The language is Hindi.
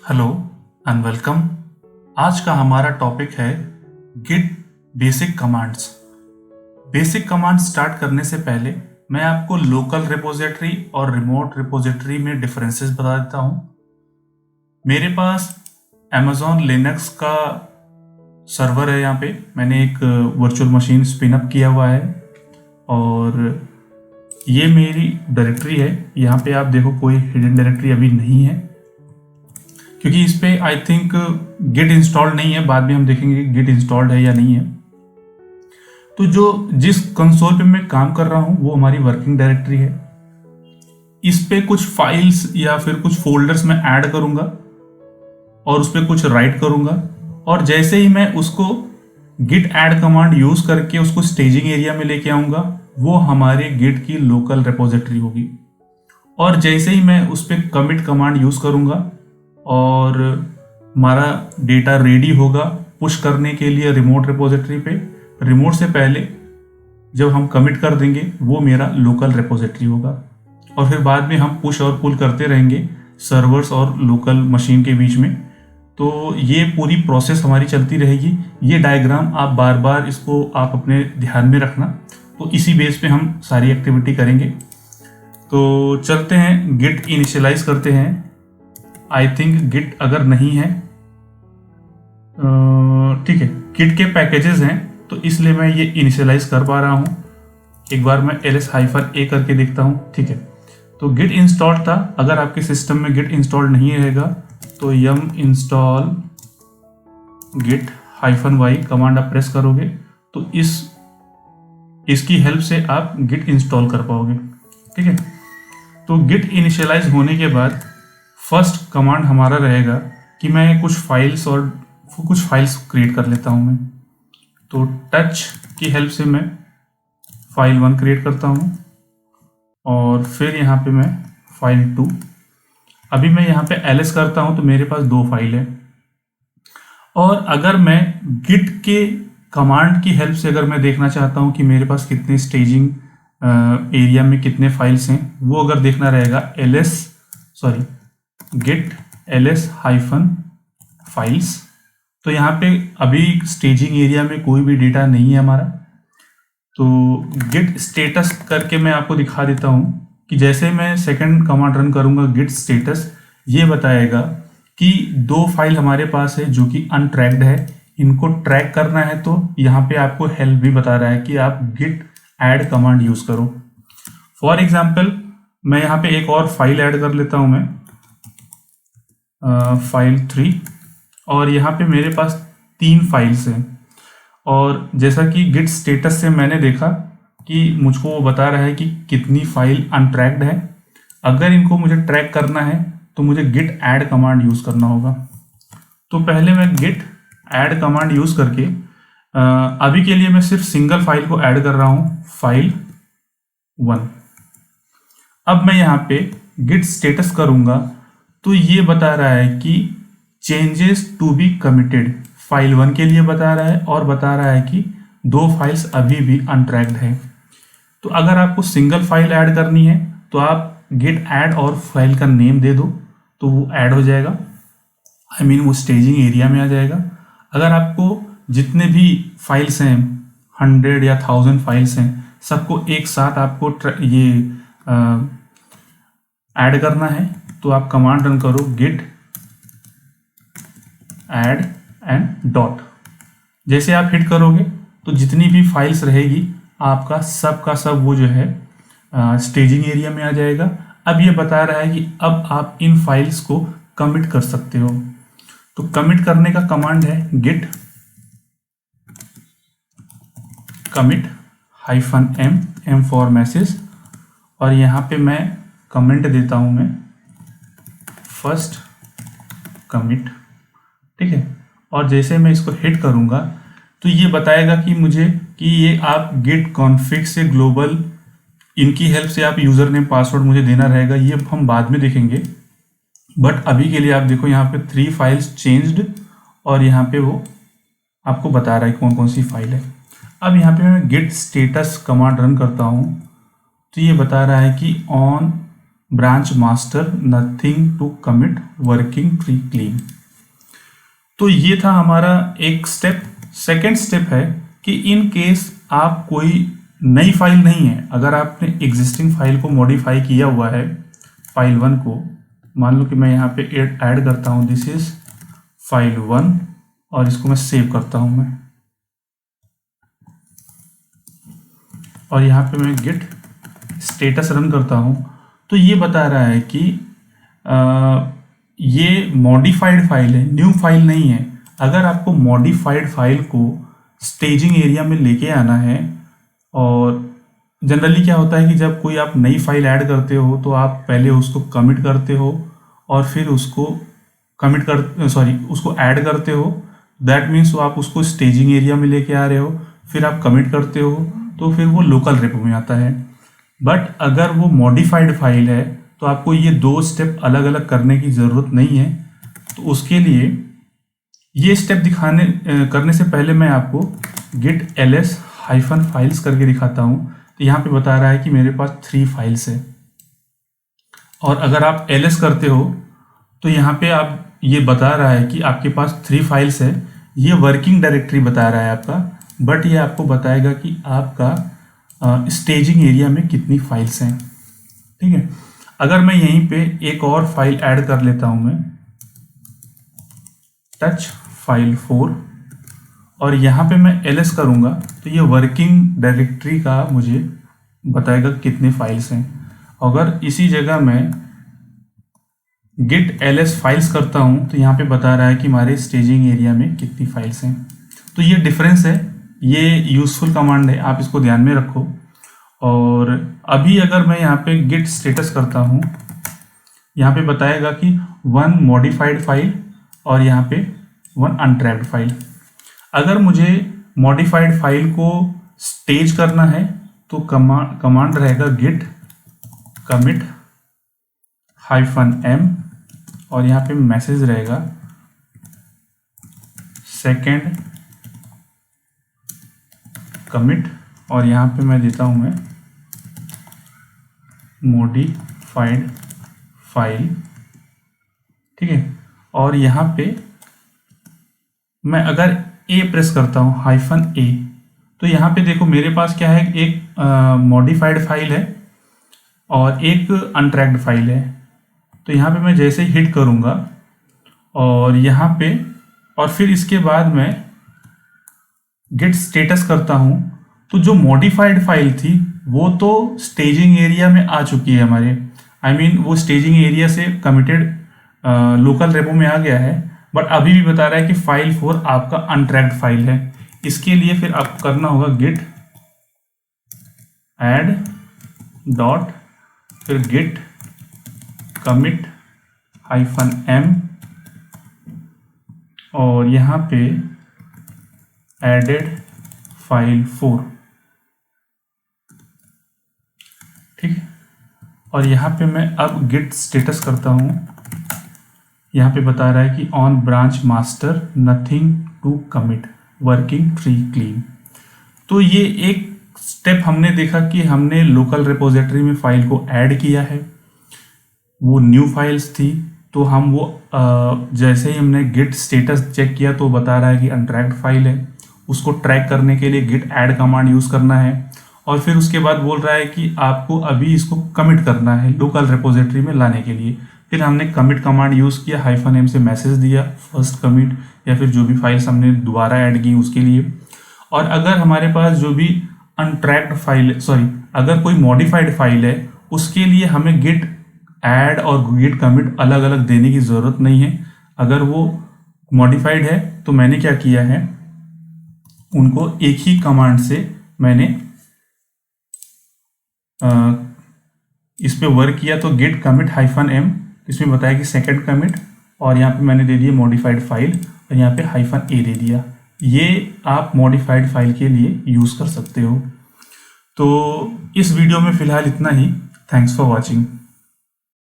Hello and welcome. आज का हमारा टॉपिक है git basic commands. Basic command start करने से पहले मैं आपको लोकल रिपोजिटरी और रिमोट रिपोजिटरी में डिफरेंसेस बता देता हूँ। मेरे पास अमेजॉन लिनक्स का सर्वर है। यहाँ पे मैंने एक वर्चुअल मशीन स्पिन अप किया हुआ है और ये मेरी डायरेक्टरी है। यहाँ पे आप देखो कोई हिडन डायरेक्टरी अभी नहीं है क्योंकि इस पे आई थिंक गिट इंस्टॉल्ड नहीं है। बाद में हम देखेंगे कि गिट इंस्टॉल्ड है या नहीं है। तो जिस कंसोल पे मैं काम कर रहा हूँ वो हमारी वर्किंग डायरेक्टरी है। इस पे कुछ फाइल्स या फिर कुछ फोल्डर्स मैं ऐड करूँगा और उस पर कुछ राइट करूँगा और जैसे ही मैं उसको गिट ऐड कमांड यूज़ करके उसको स्टेजिंग एरिया में लेके आऊँगा वो हमारे गिट की लोकल रिपोजिटरी होगी। और जैसे ही मैं उस पर कमिट कमांड यूज़ करूँगा और हमारा डेटा रेडी होगा पुश करने के लिए रिमोट रिपोजिटरी पे। रिमोट से पहले जब हम कमिट कर देंगे वो मेरा लोकल रिपोजिटरी होगा और फिर बाद में हम पुश और पुल करते रहेंगे सर्वर्स और लोकल मशीन के बीच में। तो ये पूरी प्रोसेस हमारी चलती रहेगी। ये डायग्राम आप बार बार इसको आप अपने ध्यान में रखना। तो इसी बेस पे हम सारी एक्टिविटी करेंगे। तो चलते हैं गिट इनिशियलाइज करते हैं। आई थिंक गिट अगर नहीं है ठीक है, गिट के पैकेजेस हैं तो इसलिए मैं ये इनिशियलाइज कर पा रहा हूँ। एक बार मैं ls-a करके देखता हूँ। ठीक है, तो गिट इंस्टॉल था। अगर आपके सिस्टम में गिट इंस्टॉल नहीं रहेगा तो yum इंस्टॉल git-y कमांड आप प्रेस करोगे तो इसकी हेल्प से आप गिट इंस्टॉल कर पाओगे। ठीक है, तो गिट इनिशियलाइज होने के बाद फर्स्ट कमांड हमारा रहेगा कि मैं कुछ फाइल्स क्रिएट कर लेता हूं। मैं तो टच की हेल्प से मैं फाइल 1 क्रिएट करता हूं और फिर यहाँ पे मैं फाइल 2। अभी मैं यहाँ पे ls करता हूं तो मेरे पास 2 फाइल है। और अगर मैं गिट के कमांड की हेल्प से अगर मैं देखना चाहता हूं कि मेरे पास कितने स्टेजिंग एरिया में कितने फाइल्स हैं, वो अगर देखना रहेगा git ls-files। तो यहाँ पे अभी स्टेजिंग एरिया में कोई भी डेटा नहीं है हमारा। तो git status करके मैं आपको दिखा देता हूँ कि जैसे मैं सेकंड कमांड रन करूँगा git status, ये बताएगा कि 2 फाइल हमारे पास है जो कि अनट्रैक्ड है। इनको ट्रैक करना है तो यहाँ पे आपको हेल्प भी बता रहा है कि आप git add कमांड यूज़ करो। फॉर एग्जाम्पल मैं यहाँ पे एक और फाइल ऐड कर लेता हूँ, मैं फाइल 3 और यहाँ पे मेरे पास 3 फाइल्स हैं। और जैसा कि गिट स्टेटस से मैंने देखा कि मुझको वो बता रहा है कि कितनी फाइल अनट्रैक्ड है। अगर इनको मुझे ट्रैक करना है तो मुझे गिट ऐड कमांड यूज़ करना होगा। तो पहले मैं गिट ऐड कमांड यूज़ करके अभी के लिए मैं सिर्फ सिंगल फाइल को ऐड कर रहा हूँ, फाइल 1। अब मैं यहाँ पे गिट स्टेटस करूँगा तो ये बता रहा है कि changes to be committed file 1 के लिए बता रहा है और बता रहा है कि 2 फाइल्स अभी भी अनट्रैक्ड है। तो अगर आपको सिंगल फाइल ऐड करनी है तो आप गिट ऐड और फाइल का नेम दे दो तो वो ऐड हो जाएगा। वो स्टेजिंग एरिया में आ जाएगा। अगर आपको जितने भी फाइल्स हैं 100 या 1000 फाइल्स हैं सबको एक साथ आपको ये ऐड करना है तो आप कमांड रन करो git add and dot। जैसे आप हिट करोगे तो जितनी भी फाइल्स रहेगी आपका सब का सब वो जो है स्टेजिंग एरिया में आ जाएगा। अब ये बता रहा है कि अब आप इन फाइल्स को कमिट कर सकते हो। तो कमिट करने का कमांड है git commit -m for message और यहाँ पे मैं कमेंट देता हूँ, मैं फर्स्ट कमिट। ठीक है, और जैसे मैं इसको हिट करूँगा तो ये बताएगा कि ये आप गिट कॉन्फ़िग से ग्लोबल इनकी हेल्प से आप यूज़र नेम पासवर्ड मुझे देना रहेगा। ये हम बाद में देखेंगे, बट अभी के लिए आप देखो यहाँ पे 3 फाइल्स चेंज्ड और यहाँ पे वो आपको बता रहा है कौन कौन सी फाइल है। अब यहाँ पे मैं गिट स्टेटस कमांड रन करता हूँ तो ये बता रहा है कि on branch master nothing to commit working tree clean. तो ये था हमारा एक स्टेप। सेकेंड स्टेप है कि इन केस आप कोई नई फाइल नहीं है, अगर आपने एग्जिस्टिंग फाइल को मॉडिफाई किया हुआ है, फाइल 1 को, मान लो कि मैं यहाँ पे ऐड करता हूँ दिस इज फाइल 1 और इसको मैं सेव करता हूँ मैं, और यहाँ पे मैं गिट स्टेटस रन करता हूँ, तो ये बता रहा है कि ये मॉडिफाइड फाइल है, न्यू फाइल नहीं है। अगर आपको मॉडिफाइड फाइल को स्टेजिंग एरिया में लेके आना है, और जनरली क्या होता है कि जब कोई आप नई फाइल ऐड करते हो तो आप पहले उसको कमिट करते हो और फिर उसको उसको ऐड करते हो, दैट मीन्स आप उसको स्टेजिंग एरिया में लेके आ रहे हो, फिर आप कमिट करते हो, तो फिर वो लोकल रेपो में आता है। बट अगर वो मॉडिफाइड फाइल है तो आपको ये 2 स्टेप अलग अलग करने की ज़रूरत नहीं है। तो उसके लिए ये स्टेप करने से पहले मैं आपको git ls -files करके दिखाता हूँ। तो यहाँ पे बता रहा है कि मेरे पास 3 फाइल्स है, और अगर आप ls करते हो तो यहाँ पे आप ये बता रहा है कि आपके पास 3 फाइल्स है। ये वर्किंग डायरेक्टरी बता रहा है आपका, बट ये आपको बताएगा कि आपका स्टेजिंग एरिया में कितनी फाइल्स हैं। ठीक है, अगर मैं यहीं पे एक और फाइल ऐड कर लेता हूँ, मैं टच फाइल 4, और यहाँ पे मैं ls करूँगा तो ये वर्किंग डायरेक्टरी का मुझे बताएगा कितने फाइल्स हैं। अगर इसी जगह मैं git ls फाइल्स करता हूँ तो यहाँ पे बता रहा है कि हमारे स्टेजिंग एरिया में कितनी फाइल्स हैं। तो ये डिफरेंस है, ये यूज़फुल कमांड है, आप इसको ध्यान में रखो। और अभी अगर मैं यहाँ पे git स्टेटस करता हूँ, यहाँ पे बताएगा कि 1 मॉडिफाइड फाइल और यहाँ पे 1 अनट्रैक्ड फाइल। अगर मुझे मॉडिफाइड फाइल को स्टेज करना है तो कमांड रहेगा git commit -m, और यहाँ पे मैसेज रहेगा सेकेंड कमिट, और यहाँ पे मैं देता हूँ मैं मॉडिफाइड फाइल। ठीक है, और यहाँ पे मैं अगर a प्रेस करता हूँ -a, तो यहाँ पे देखो मेरे पास क्या है, एक मॉडिफाइड फाइल है और एक अनट्रैक्ड फाइल है। तो यहाँ पे मैं जैसे ही हिट करूँगा और यहाँ पे, और फिर इसके बाद मैं गिट स्टेटस करता हूँ, तो जो मॉडिफाइड फाइल थी वो तो स्टेजिंग एरिया में आ चुकी है हमारे, वो स्टेजिंग एरिया से कमिटेड लोकल रेपो में आ गया है। बट अभी भी बता रहा है कि फाइल 4 आपका अनट्रैक्ड फाइल है। इसके लिए फिर आपको करना होगा गिट ऐड डॉट फिर गिट कमिट -m, और यहाँ पे एडेड फाइल 4। ठीक है, और यहाँ पे मैं अब गिट स्टेटस करता हूँ, यहाँ पे बता रहा है कि on branch master nothing to commit working tree clean. तो ये एक स्टेप हमने देखा कि हमने लोकल रिपोजिटरी में फाइल को ऐड किया है, वो न्यू फाइल्स थी, तो हम वो जैसे ही हमने गिट स्टेटस चेक किया तो बता रहा है कि अनट्रैक्ड फाइल है, उसको ट्रैक करने के लिए गिट ऐड कमांड यूज़ करना है। और फिर उसके बाद बोल रहा है कि आपको अभी इसको कमिट करना है लोकल रिपोजिटरी में लाने के लिए। फिर हमने कमिट कमांड यूज़ किया, -m से मैसेज दिया फर्स्ट कमिट, या फिर जो भी फाइल्स हमने दोबारा ऐड की उसके लिए। और अगर हमारे पास जो भी अनट्रैक्ड फाइल, अगर कोई मॉडिफाइड फाइल है, उसके लिए हमें गिट ऐड और गिट कमिट अलग अलग देने की ज़रूरत नहीं है। अगर वो मॉडिफाइड है तो मैंने क्या किया है, उनको एक ही कमांड से मैंने इस पे वर्क किया। तो गिट कमिट -m, इसमें बताया कि सेकंड कमिट, और यहाँ पे मैंने दे दिया मॉडिफाइड फाइल, और यहाँ पे -a दे दिया। ये आप मॉडिफाइड फाइल के लिए यूज़ कर सकते हो। तो इस वीडियो में फ़िलहाल इतना ही। Thanks for watching.